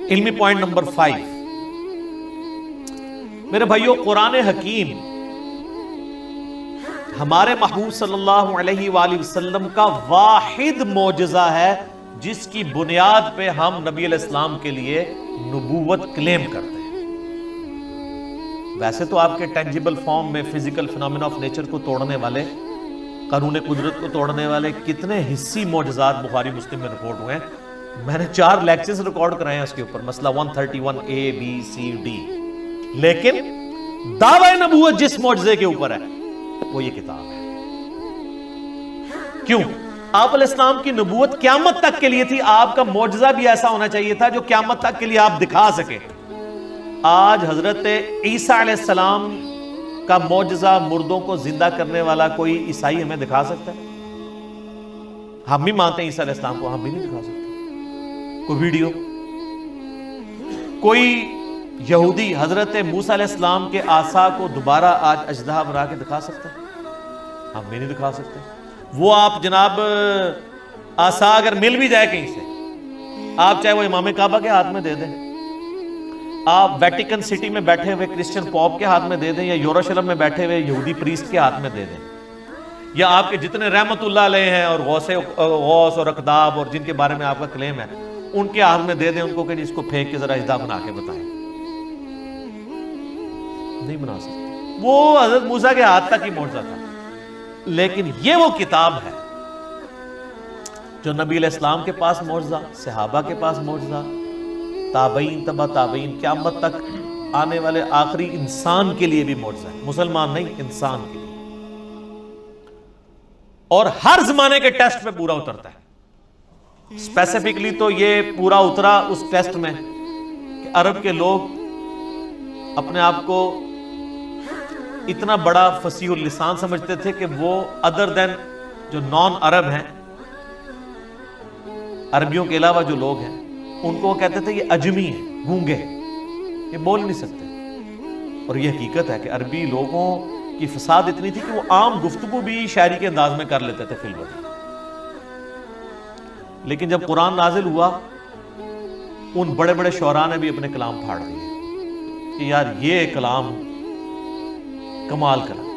علمی point number 5، میرے بھائیوں، قرآن حکیم ہمارے محبوب صلی اللہ علیہ وآلہ وسلم کا واحد معجزہ ہے جس کی بنیاد پہ ہم نبی علیہ السلام کے لیے نبوت کلیم کرتے ہیں۔ ویسے تو آپ کے ٹینجیبل فارم میں فزیکل فینومینا آف نیچر کو توڑنے والے، قانون قدرت کو توڑنے والے کتنے حسی معجزات بخاری مسلم میں رپورٹ ہوئے ہیں۔ میں نے 4 لیکچرز ریکارڈ کرائے ہیں اس کے اوپر، مسئلہ 131 A B C D۔ لیکن دعوی نبوت جس معجزے کے اوپر ہے وہ یہ کتاب ہے۔ کیوں؟ آپ علیہ السلام کی نبوت قیامت تک کے لیے تھی، آپ کا معجزہ بھی ایسا ہونا چاہیے تھا جو قیامت تک کے لیے آپ دکھا سکیں۔ آج حضرت عیسیٰ علیہ السلام کا معجزہ، مردوں کو زندہ کرنے والا کوئی عیسائی ہمیں دکھا سکتا ہے؟ ہم بھی مانتے ہیں عیسیٰ علیہ السلام کو، ہم بھی نہیں دکھا سکتے کوئی ویڈیو۔ کوئی یہودی حضرت موسیٰ علیہ السلام کے عصا کو دوبارہ آج اژدہا بنا کے دکھا سکتا ہے؟ ہم بھی نہیں دکھا سکتے۔ وہ آپ جناب عصا اگر مل بھی جائے کہیں سے، آپ چاہے وہ امام کعبہ کے ہاتھ میں دے دیں، آپ ویٹیکن سٹی میں بیٹھے ہوئے کرسچن پوپ کے ہاتھ میں دے دیں، یا یروشلم میں بیٹھے ہوئے یہودی پریسٹ کے ہاتھ میں دے دیں، یا آپ کے جتنے رحمت اللہ علیہ ہیں اور غوث اور اقداب اور جن کے بارے میں آپ کا کلیم ہے ان کے ہاتھ میں دے دیں ان کو کہ اس کو پھینک کے ذرا اژدہا بنا کے بتائیں، نہیں بنا سکتے۔ وہ حضرت موسیٰ کے ہاتھ تک ہی معجزہ تھا۔ لیکن یہ وہ کتاب ہے جو نبی علیہ السلام کے پاس معجزہ، صحابہ کے پاس معجزہ، تابعین، تبع تابعین، قیامت تک آنے والے آخری انسان کے لیے بھی معجزہ ہے، مسلمان نہیں، انسان کے لیے، اور ہر زمانے کے ٹیسٹ پہ پورا اترتا ہے۔ اسپیسیفکلی تو یہ پورا اترا اس ٹیسٹ میں کہ عرب کے لوگ اپنے آپ کو اتنا بڑا فصیح اللسان سمجھتے تھے کہ وہ ادر دین جو نان عرب ہیں، عربیوں کے علاوہ جو لوگ ہیں، ان کو وہ کہتے تھے یہ اجمی ہیں، گونگے، یہ بول نہیں سکتے۔ اور یہ حقیقت ہے کہ عربی لوگوں کی فساد اتنی تھی کہ وہ عام گفتگو بھی شاعری کے انداز میں کر لیتے تھے فی الوقت۔ لیکن جب قرآن نازل ہوا، ان بڑے بڑے شعراء نے بھی اپنے کلام پھاڑ دیے کہ یار یہ کلام کمال کلام۔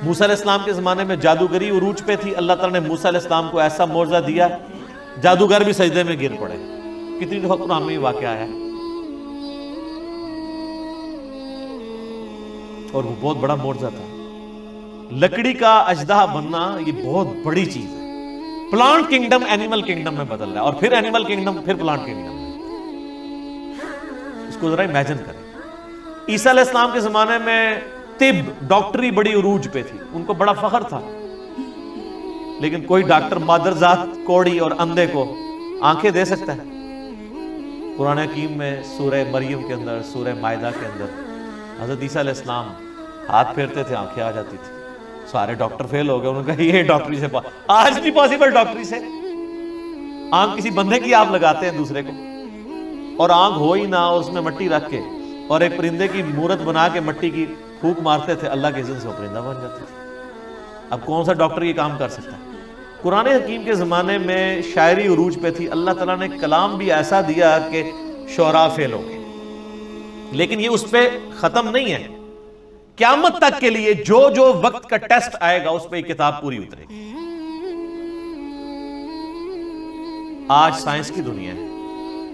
موسیٰ علیہ السلام کے زمانے میں جادوگری عروج پہ تھی، اللہ تعالیٰ نے موسیٰ علیہ السلام کو ایسا معجزہ دیا، جادوگر بھی سجدے میں گر پڑے۔ کتنی دفعہ قرآن میں یہ واقعہ آیا ہے، اور وہ بہت بڑا معجزہ تھا۔ لکڑی کا اژدہا بننا یہ بہت بڑی چیز ہے۔ پلانٹ کنگڈم اینیمل کنگڈم میں بدل رہا ہے، اور پھر اینیمل کنگڈم، پھر پلانٹ کنگڈم۔ اس کو ذرا امیجن کریں۔ عیسیٰ علیہ السلام کے زمانے میں طب، ڈاکٹری بڑی عروج پہ تھی، ان کو بڑا فخر تھا، لیکن کوئی ڈاکٹر مادرزاد کوڑی اور اندھے کو آنکھیں دے سکتا ہے؟ قرآن حکیم میں سورہ مریم کے اندر، سورہ مائدہ کے اندر حضرت عیسیٰ علیہ السلام ہاتھ پھیرتے تھے، آنکھیں آ جاتی تھی۔ سارے ڈاکٹر فیل ہو گئے، انہوں نے کہا یہ ڈاکٹری سے آج نہیں پاسبل، ڈاکٹری سے آنکھ کسی بندے کی آپ لگاتے ہیں دوسرے کو، اور آنکھ ہو ہی نہ، اور اس میں مٹی رکھ کے اور ایک پرندے کی مورت بنا کے مٹی کی پھونک مارتے تھے، اللہ کے اذن سے وہ پرندہ بن جاتا تھا۔ اب کون سا ڈاکٹر یہ کام کر سکتا ہے؟ قرآن حکیم کے زمانے میں شاعری عروج پہ تھی، اللہ تعالیٰ نے کلام بھی ایسا دیا کہ شعراء فیل ہو گئے۔ لیکن یہ اس پہ ختم نہیں ہے، قیامت تک کے لیے جو جو وقت کا ٹیسٹ آئے گا اس پہ یہ کتاب پوری اترے گی۔ آج سائنس کی دنیا ہے،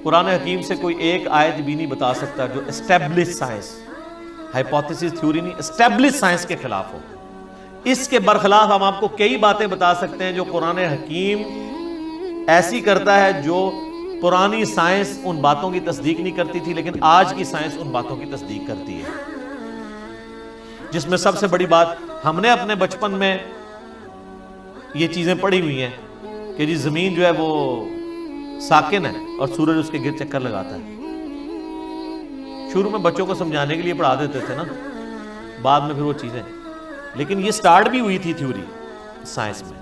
قرآن حکیم سے کوئی ایک آیت بھی نہیں بتا سکتا جو اسٹیبلش سائنس، ہائپوتھیسس تھیوری نہیں، اسٹیبلش سائنس کے خلاف ہو۔ اس کے برخلاف ہم آپ کو کئی باتیں بتا سکتے ہیں جو قرآن حکیم ایسی کرتا ہے جو پرانی سائنس ان باتوں کی تصدیق نہیں کرتی تھی، لیکن آج کی سائنس ان باتوں کی تصدیق کرتی ہے۔ جس میں سب سے بڑی بات، ہم نے اپنے بچپن میں یہ چیزیں پڑھی ہوئی ہیں کہ جی زمین جو ہے وہ ساکن ہے اور سورج اس کے گرد چکر لگاتا ہے۔ شروع میں بچوں کو سمجھانے کے لیے پڑھا دیتے تھے نا، بعد میں پھر وہ چیزیں، لیکن یہ سٹارٹ بھی ہوئی تھی تھیوری سائنس میں۔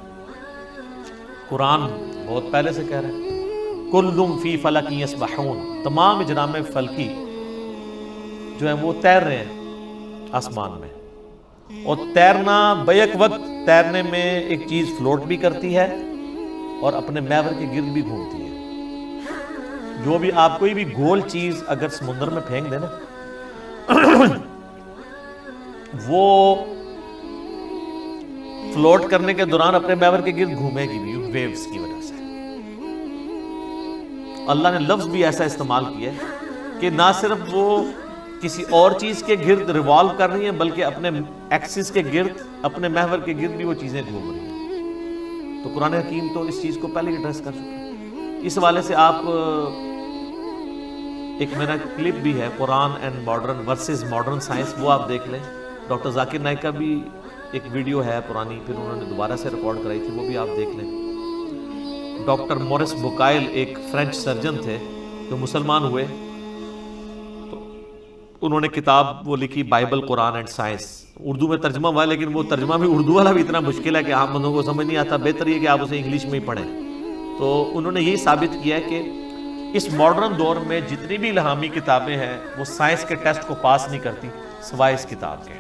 قرآن بہت پہلے سے کہہ رہے ہیں کلٌ فی فلک یسبحون، تمام اجرام فلکی جو ہیں وہ تیر رہے ہیں آسمان میں، اور تیرنا بیک وقت تیرنے میں ایک چیز فلوٹ بھی کرتی ہے اور اپنے محور کے گرد بھی گھومتی ہے۔ جو بھی آپ کوئی بھی گول چیز اگر سمندر میں پھینک دیں نا وہ فلوٹ کرنے کے دوران اپنے محور کے گرد گھومے گی بھی ویوز کی وجہ سے. اللہ نے لفظ بھی ایسا استعمال کیا ہے کہ نہ صرف وہ کسی اور چیز کے گرد ریوالو کر رہی ہیں بلکہ اپنے ایکسس کے گرد، اپنے محور کے گرد بھی وہ چیزیں گھوم رہی ہیں. تو قرآن حکیم تو اس چیز کو پہلے ہی ایڈریس کر چکے ہیں. اس حوالے سے آپ ایک میرا کلپ بھی ہے قرآن and modern versus modern science, وہ آپ دیکھ لیں. ڈاکٹر ذاکر نائک کا بھی ایک ویڈیو ہے پرانی، پھر انہوں نے دوبارہ سے ریکارڈ کرائی تھی، وہ بھی آپ دیکھ لیں. ڈاکٹر مورس بوکائل ایک فرینچ سرجن تھے جو مسلمان ہوئے، تو انہوں نے کتاب وہ لکھی Bible Quran and science. Urdu میں ترجمہ ہوا ہے لیکن وہ ترجمہ بھی اردو والا بھی اتنا مشکل ہے کہ عام بندوں کو سمجھ نہیں آتا. بہتر یہ کہ آپ اسے انگلش میں ہی پڑھیں. تو انہوں نے یہی ثابت کیا ہے کہ اس ماڈرن دور میں جتنی بھی الہامی کتابیں ہیں وہ سائنس کے ٹیسٹ کو پاس نہیں کرتی سوائے اس کتاب کے.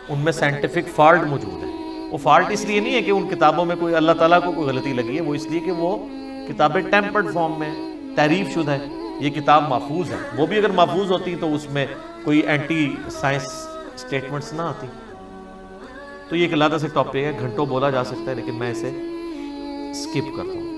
ان میں سائنٹیفک فالٹ موجود ہے. وہ فالٹ اس لیے نہیں ہے کہ ان کتابوں میں کوئی اللہ تعالیٰ کو کوئی غلطی لگی ہے، وہ اس لیے کہ وہ کتابیں ٹیمپرڈ فارم میں تحریف شدہ ہیں. یہ کتاب محفوظ ہے، وہ بھی اگر محفوظ ہوتی تو اس میں کوئی اینٹی سائنس سٹیٹمنٹس نہ آتی. تو یہ ایک علیحدہ سے ٹاپک ہے، گھنٹوں بولا جا سکتا ہے لیکن میں اسے سکپ کرتا ہوں.